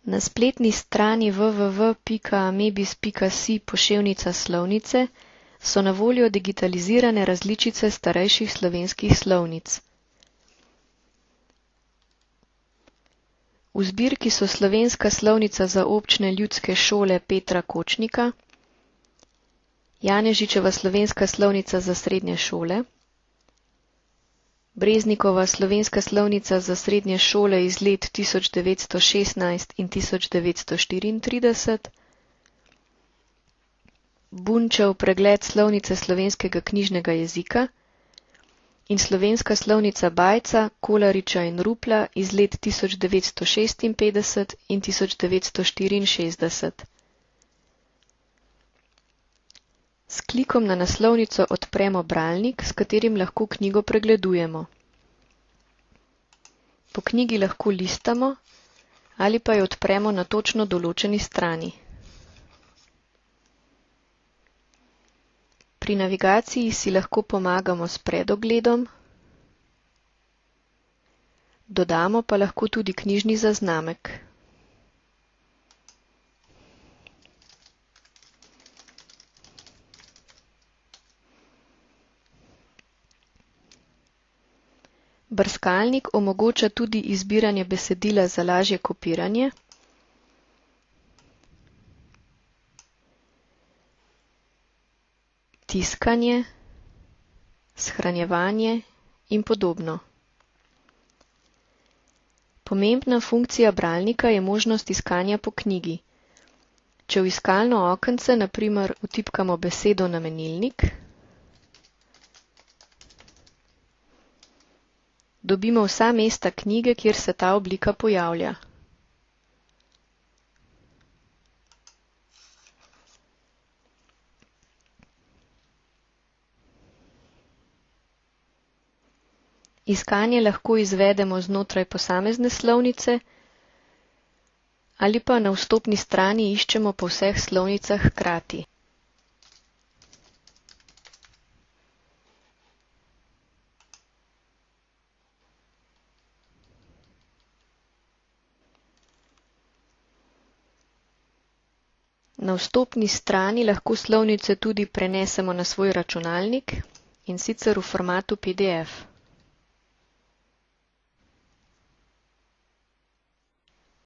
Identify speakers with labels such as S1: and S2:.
S1: Na spletni strani www.amebis.si/slovnice so na voljo digitalizirane različice starejših slovenskih slovnic. V zbirki so Slovenska slovnica za občne ljudske šole Petra Kočnika, Janežičeva slovenska slovnica za srednje šole, Breznikova slovenska slovnica za srednje šole iz let 1916 in 1934, Bunčev pregled slovnice slovenskega knjižnega jezika in slovenska slovnica Bajca, Kolariča in Rupla iz let 1956 in 1964. S klikom na naslovnico odpremo bralnik, s katerim lahko knjigo pregledujemo. Po knjigi lahko listamo ali pa jo odpremo na točno določeni strani. Pri navigaciji si lahko pomagamo s predogledom, dodamo pa lahko tudi knjižni zaznamek. Brskalnik omogoča tudi izbiranje besedila za lažje kopiranje, tiskanje, shranjevanje in podobno. Pomembna funkcija bralnika je možnost iskanja po knjigi. Če v iskalno okence na primer vtipkamo besedo namenilnik, dobimo vsa mesta knjige, kjer se ta oblika pojavlja. Iskanje lahko izvedemo znotraj posamezne slovnice ali pa na vstopni strani iščemo po vseh slovnicah hkrati. Na vstopni strani lahko slovnice tudi prenesemo na svoj računalnik, in sicer v formatu PDF.